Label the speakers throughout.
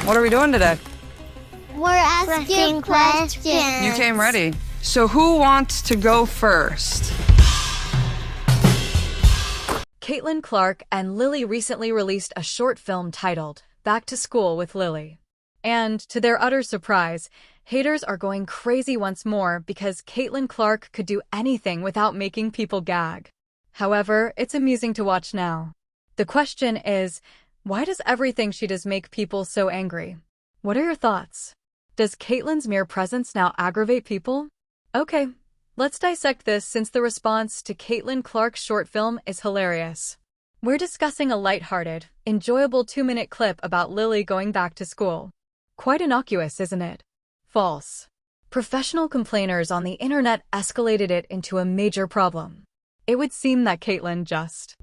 Speaker 1: What are we doing today?
Speaker 2: We're asking questions.
Speaker 1: You came ready. So who wants to go first?
Speaker 3: Caitlin Clark and Lily recently released a short film titled Back to School with Lily. And to their utter surprise, haters are going crazy once more because Caitlin Clark could do anything without making people gag. However, it's amusing to watch now. The question is, why does everything she does make people so angry? What are your thoughts? Does Caitlin's mere presence now aggravate people? Okay, let's dissect this since the response to Caitlin Clark's short film is hilarious. We're discussing a lighthearted, enjoyable 2-minute clip about Lily going back to school. Quite innocuous, isn't it? False. Professional complainers on the internet escalated it into a major problem. It would seem that Caitlin just...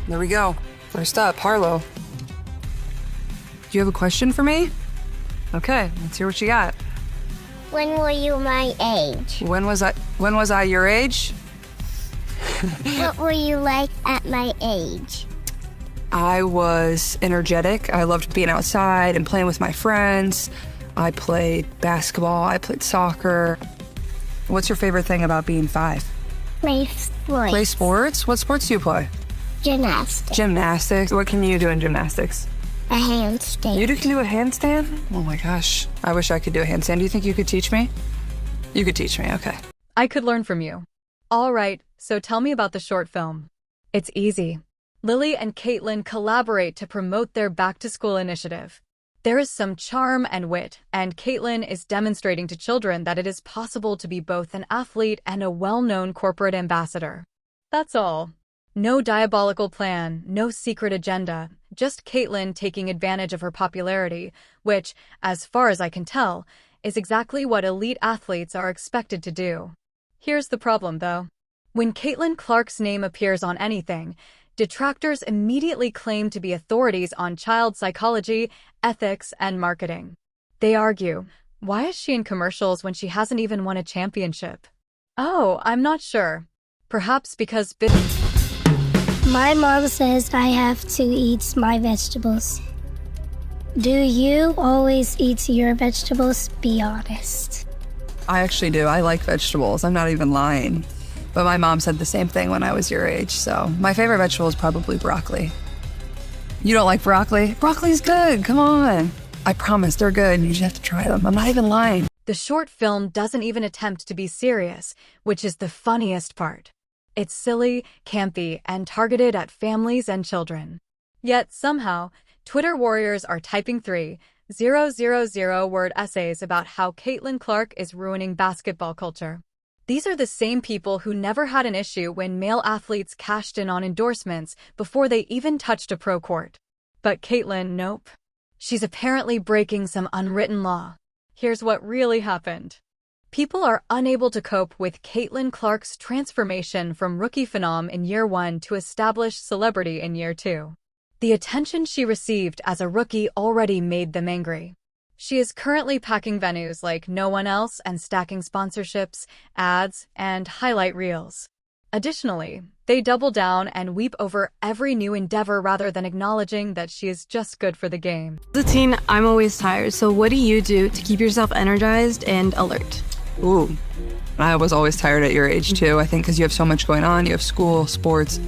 Speaker 1: There we go. First up, Harlow. Do you have a question for me? Okay, let's hear what you got.
Speaker 2: When were you my age?
Speaker 1: When was I your age?
Speaker 2: What were you like at my age?
Speaker 1: I was energetic. I loved being outside and playing with my friends. I played basketball. I played soccer. What's your favorite thing about being 5?
Speaker 2: Play sports.
Speaker 1: Play sports? What sports do you play?
Speaker 2: Gymnastics.
Speaker 1: Gymnastics. What can you do in gymnastics?
Speaker 2: A handstand.
Speaker 1: You can do a handstand? Oh my gosh. I wish I could do a handstand. Do you think you could teach me? You could teach me, okay.
Speaker 3: I could learn from you. All right, so tell me about the short film. It's easy. Lily and Caitlin collaborate to promote their back-to-school initiative. There is some charm and wit, and Caitlin is demonstrating to children that it is possible to be both an athlete and a well-known corporate ambassador. That's all. No diabolical plan, no secret agenda, just Caitlin taking advantage of her popularity, which, as far as I can tell, is exactly what elite athletes are expected to do. Here's the problem, though. When Caitlin Clark's name appears on anything, detractors immediately claim to be authorities on child psychology, ethics, and marketing. They argue, why is she in commercials when she hasn't even won a championship? Oh, I'm not sure. Perhaps because...
Speaker 4: My mom says I have to eat my vegetables. Do you always eat your vegetables? Be honest.
Speaker 1: I actually do. I like vegetables. I'm not even lying. But my mom said the same thing when I was your age, so my favorite vegetable is probably broccoli. You don't like broccoli? Broccoli's good, come on. I promise, they're good. You just have to try them. I'm not even lying.
Speaker 3: The short film doesn't even attempt to be serious, which is the funniest part. It's silly, campy, and targeted at families and children. Yet somehow, Twitter warriors are typing 3,000-word essays about how Caitlin Clark is ruining basketball culture. These are the same people who never had an issue when male athletes cashed in on endorsements before they even touched a pro court. But Caitlin, nope. She's apparently breaking some unwritten law. Here's what really happened. People are unable to cope with Caitlin Clark's transformation from rookie phenom in year 1 to established celebrity in year 2. The attention she received as a rookie already made them angry. She is currently packing venues like no one else and stacking sponsorships, ads, and highlight reels. Additionally, they double down and weep over every new endeavor rather than acknowledging that she is just good for the game.
Speaker 5: As a teen, I'm always tired, so what do you do to keep yourself energized and alert?
Speaker 1: Ooh, I was always tired at your age too, I think because you have so much going on. You have school, sports.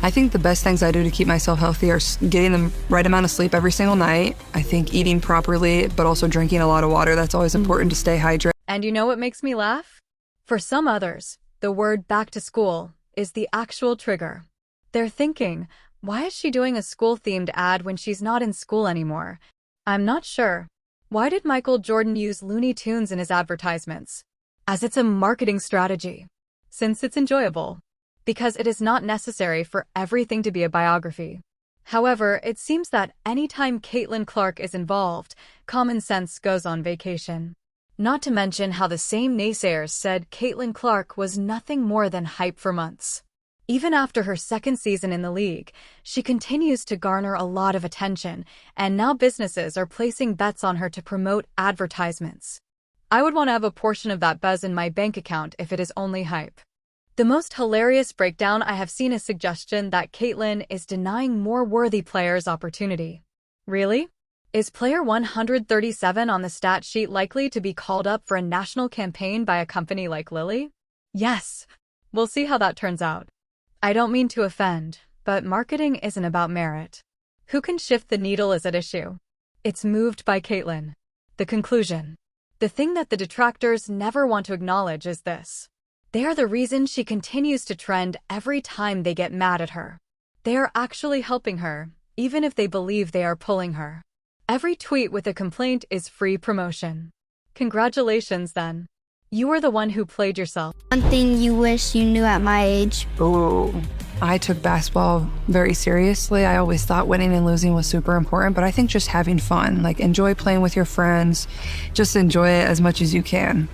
Speaker 1: I think the best things I do to keep myself healthy are getting the right amount of sleep every single night. I think eating properly, but also drinking a lot of water. That's always important to stay hydrated.
Speaker 3: And you know what makes me laugh? For some others, the word back to school is the actual trigger. They're thinking, why is she doing a school-themed ad when she's not in school anymore? I'm not sure. Why did Michael Jordan use Looney Tunes in his advertisements? As it's a marketing strategy. Since it's enjoyable. Because it is not necessary for everything to be a biography. However, it seems that anytime Caitlin Clark is involved, common sense goes on vacation. Not to mention how the same naysayers said Caitlin Clark was nothing more than hype for months. Even after her second season in the league, she continues to garner a lot of attention, and now businesses are placing bets on her to promote advertisements. I would want to have a portion of that buzz in my bank account if it is only hype. The most hilarious breakdown I have seen is suggestion that Caitlin is denying more worthy players opportunity. Really? Is player 137 on the stat sheet likely to be called up for a national campaign by a company like Lilly? Yes. We'll see how that turns out. I don't mean to offend, but marketing isn't about merit. Who can shift the needle is at issue. It's moved by Caitlyn. The conclusion. The thing that the detractors never want to acknowledge is this. They are the reason she continues to trend every time they get mad at her. They are actually helping her, even if they believe they are pulling her. Every tweet with a complaint is free promotion. Congratulations, then. You were the one who played yourself.
Speaker 5: One thing you wish you knew at my age.
Speaker 1: Ooh. I took basketball very seriously. I always thought winning and losing was super important, but I think just having fun, like enjoy playing with your friends, just enjoy it as much as you can.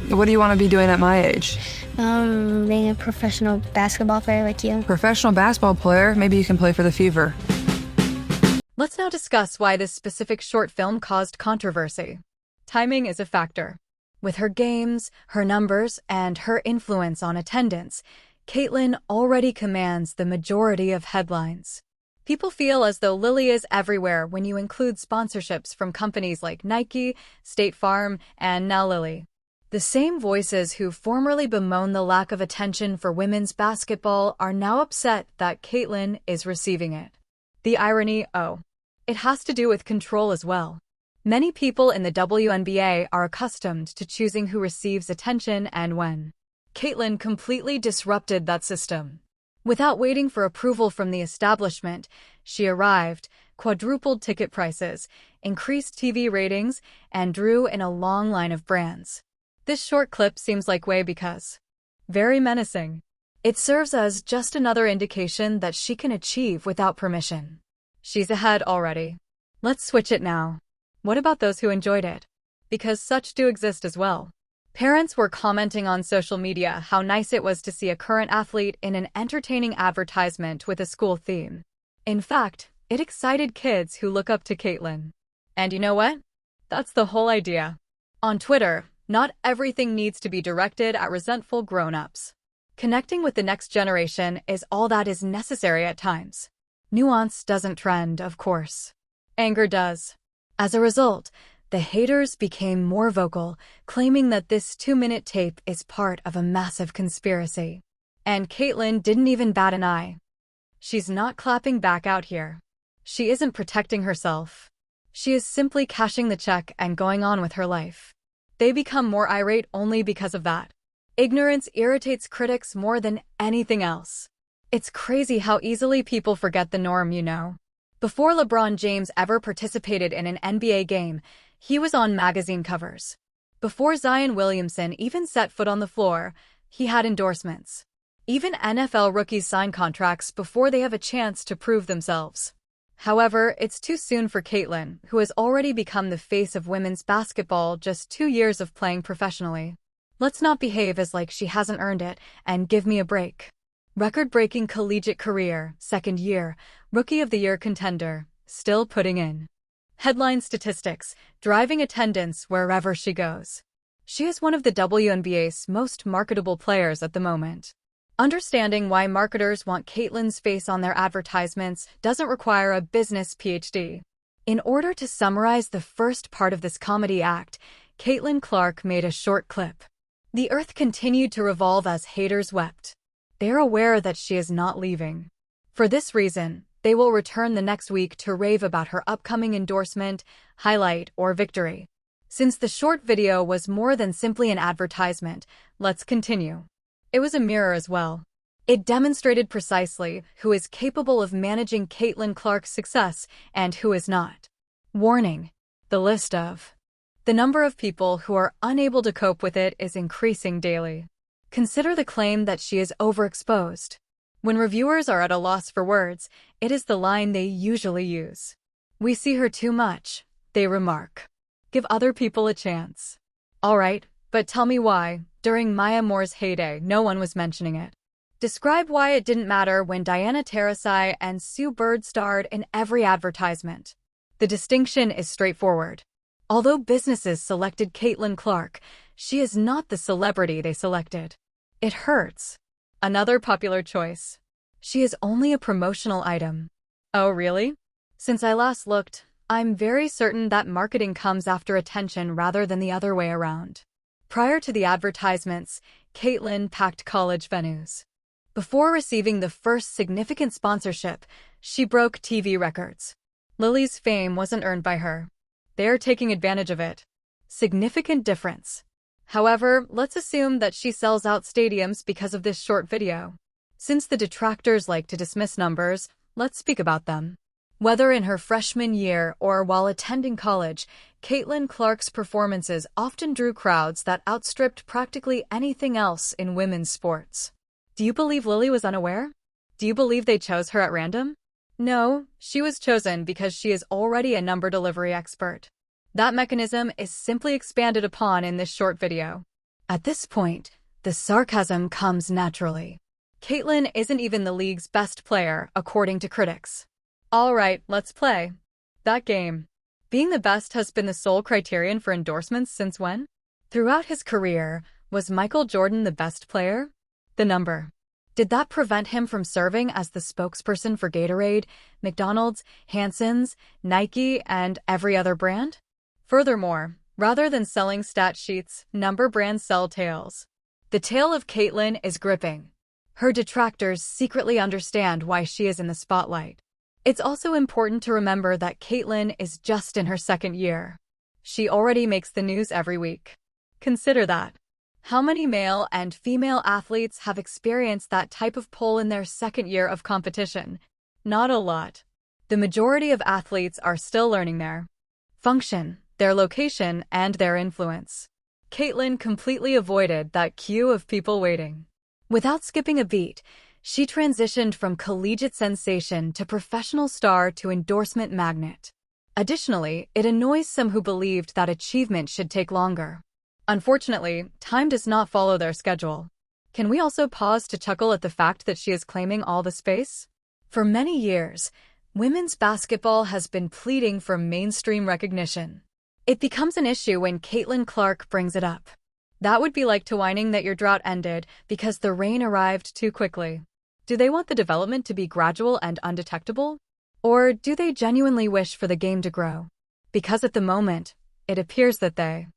Speaker 1: What do you want to be doing at my age?
Speaker 5: Being a professional basketball player like you.
Speaker 1: Professional basketball player? Maybe you can play for the Fever.
Speaker 3: Let's now discuss why this specific short film caused controversy. Timing is a factor. With her games, her numbers, and her influence on attendance, Caitlyn already commands the majority of headlines. People feel as though Lilly is everywhere when you include sponsorships from companies like Nike, State Farm, and now Lilly. The same voices who formerly bemoaned the lack of attention for women's basketball are now upset that Caitlyn is receiving it. The irony, it has to do with control as well. Many people in the WNBA are accustomed to choosing who receives attention and when. Caitlyn completely disrupted that system. Without waiting for approval from the establishment, she arrived, quadrupled ticket prices, increased TV ratings, and drew in a long line of brands. This short clip seems like way because very menacing. It serves as just another indication that she can achieve without permission. She's ahead already. Let's switch it now. What about those who enjoyed it? Because such do exist as well. Parents were commenting on social media how nice it was to see a current athlete in an entertaining advertisement with a school theme. In fact, it excited kids who look up to Caitlyn. And you know what? That's the whole idea. On Twitter, not everything needs to be directed at resentful grown-ups. Connecting with the next generation is all that is necessary at times. Nuance doesn't trend, of course. Anger does. As a result, the haters became more vocal, claiming that this 2-minute tape is part of a massive conspiracy. And Caitlyn didn't even bat an eye. She's not clapping back out here. She isn't protecting herself. She is simply cashing the check and going on with her life. They become more irate only because of that. Ignorance irritates critics more than anything else. It's crazy how easily people forget the norm, you know. Before LeBron James ever participated in an NBA game, he was on magazine covers. Before Zion Williamson even set foot on the floor, he had endorsements. Even NFL rookies sign contracts before they have a chance to prove themselves. However, it's too soon for Caitlyn, who has already become the face of women's basketball just 2 years of playing professionally. Let's not behave as like she hasn't earned it, and give me a break. Record-breaking collegiate career, 2nd year, Rookie of the Year contender, still putting in. Headline statistics, driving attendance wherever she goes. She is one of the WNBA's most marketable players at the moment. Understanding why marketers want Caitlyn's face on their advertisements doesn't require a business PhD. In order to summarize the first part of this comedy act, Caitlyn Clark made a short clip. The earth continued to revolve as haters wept. They're aware that she is not leaving. For this reason, they will return the next week to rave about her upcoming endorsement, highlight, or victory. Since the short video was more than simply an advertisement, let's continue. It was a mirror as well. It demonstrated precisely who is capable of managing Caitlyn Clark's success and who is not. Warning: the list of the number of people who are unable to cope with it is increasing daily. Consider the claim that she is overexposed. When reviewers are at a loss for words, it is the line they usually use. We see her too much, they remark. Give other people a chance. All right, but tell me why, during Maya Moore's heyday, no one was mentioning it. Describe why it didn't matter when Diana Taurasi and Sue Bird starred in every advertisement. The distinction is straightforward. Although businesses selected Caitlyn Clark, she is not the celebrity they selected. It hurts. Another popular choice. She is only a promotional item. Oh, really? Since I last looked, I'm very certain that marketing comes after attention rather than the other way around. Prior to the advertisements, Caitlyn packed college venues. Before receiving the first significant sponsorship, she broke TV records. Lilly's fame wasn't earned by her. They're taking advantage of it. Significant difference. However, let's assume that she sells out stadiums because of this short video. Since the detractors like to dismiss numbers, let's speak about them. Whether in her freshman year or while attending college, Caitlyn Clark's performances often drew crowds that outstripped practically anything else in women's sports. Do you believe Lilly was unaware? Do you believe they chose her at random? No, she was chosen because she is already a number delivery expert. That mechanism is simply expanded upon in this short video. At this point, the sarcasm comes naturally. Caitlyn isn't even the league's best player, according to critics. All right, let's play. That game. Being the best has been the sole criterion for endorsements since when? Throughout his career, was Michael Jordan the best player? The number. Did that prevent him from serving as the spokesperson for Gatorade, McDonald's, Hanson's, Nike, and every other brand? Furthermore, rather than selling stat sheets, number brands sell tales. The tale of Caitlyn is gripping. Her detractors secretly understand why she is in the spotlight. It's also important to remember that Caitlyn is just in her second year. She already makes the news every week. Consider that. How many male and female athletes have experienced that type of pull in their second year of competition? Not a lot. The majority of athletes are still learning their function, their location, and their influence. Caitlyn completely avoided that queue of people waiting. Without skipping a beat, she transitioned from collegiate sensation to professional star to endorsement magnet. Additionally, it annoys some who believed that achievement should take longer. Unfortunately, time does not follow their schedule. Can we also pause to chuckle at the fact that she is claiming all the space? For many years, women's basketball has been pleading for mainstream recognition. It becomes an issue when Caitlyn Clark brings it up. That would be like to whining that your drought ended because the rain arrived too quickly. Do they want the development to be gradual and undetectable? Or do they genuinely wish for the game to grow? Because at the moment, it appears that they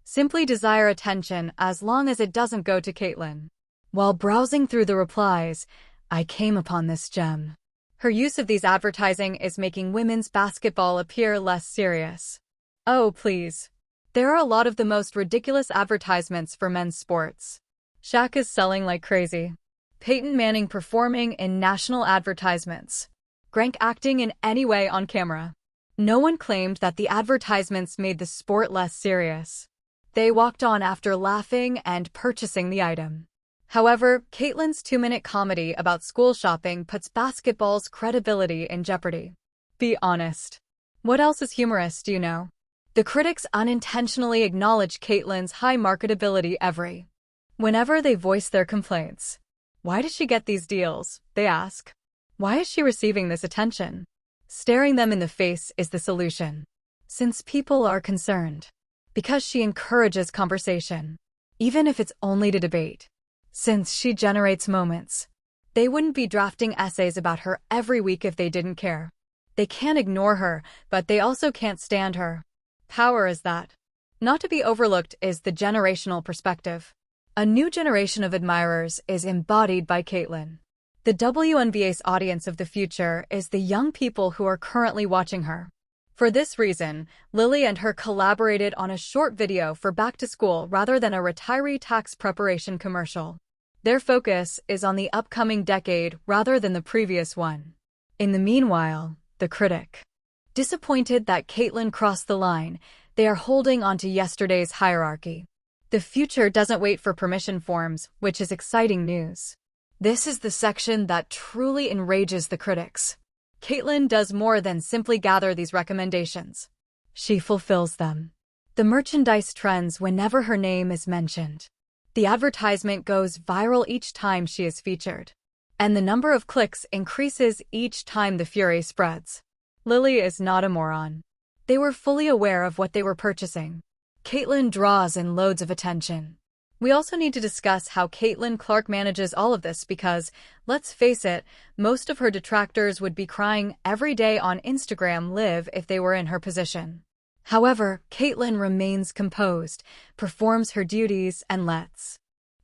Speaker 3: simply desire attention as long as it doesn't go to Caitlyn. While browsing through the replies, I came upon this gem. Her use of these advertising is making women's basketball appear less serious. Oh, please. There are a lot of the most ridiculous advertisements for men's sports. Shaq is selling like crazy. Peyton Manning performing in national advertisements. Grank acting in any way on camera. No one claimed that the advertisements made the sport less serious. They walked on after laughing and purchasing the item. However, Caitlyn's 2-minute comedy about school shopping puts basketball's credibility in jeopardy. Be honest. What else is humorous, do you know? The critics unintentionally acknowledge Caitlyn's high marketability whenever they voice their complaints. Why does she get these deals? They ask. Why is she receiving this attention? Staring them in the face is the solution. Since people are concerned. Because she encourages conversation. Even if it's only to debate. Since she generates moments. They wouldn't be drafting essays about her every week if they didn't care. They can't ignore her, but they also can't stand her. Power is that. Not to be overlooked is the generational perspective. A new generation of admirers is embodied by Caitlyn. The WNBA's audience of the future is the young people who are currently watching her. For this reason, Lilly and her collaborated on a short video for back to school rather than a retiree tax preparation commercial. Their focus is on the upcoming decade rather than the previous one. In the meanwhile, the critic. Disappointed that Caitlyn crossed the line, they are holding onto yesterday's hierarchy. The future doesn't wait for permission forms, which is exciting news. This is the section that truly enrages the critics. Caitlyn does more than simply gather these recommendations. She fulfills them. The merchandise trends whenever her name is mentioned. The advertisement goes viral each time she is featured. And the number of clicks increases each time the fury spreads. Lilly is not a moron. They were fully aware of what they were purchasing. Caitlyn draws in loads of attention. We also need to discuss how Caitlin Clark manages all of this because, let's face it, most of her detractors would be crying every day on Instagram Live if they were in her position. However, Caitlin remains composed, performs her duties, and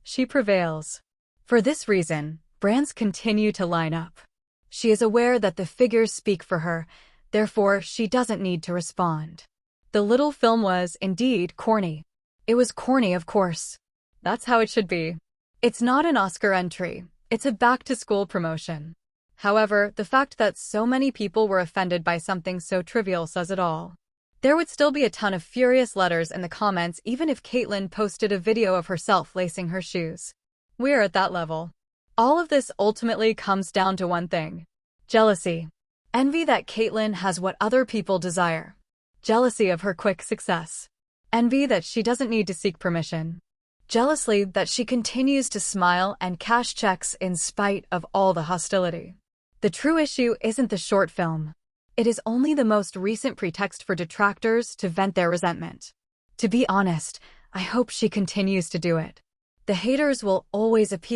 Speaker 3: she prevails. For this reason, brands continue to line up. She is aware that the figures speak for her, therefore she doesn't need to respond. The little film was, indeed, corny. It was corny, of course. That's how it should be. It's not an Oscar entry. It's a back-to-school promotion. However, the fact that so many people were offended by something so trivial says it all. There would still be a ton of furious letters in the comments even if Caitlin posted a video of herself lacing her shoes. We're at that level. All of this ultimately comes down to one thing: jealousy. Envy that Caitlin has what other people desire. Jealousy of her quick success. Envy that she doesn't need to seek permission. Jealousy that she continues to smile and cash checks in spite of all the hostility. The true issue isn't the short film. It is only the most recent pretext for detractors to vent their resentment. To be honest, I hope she continues to do it. The haters will always appear.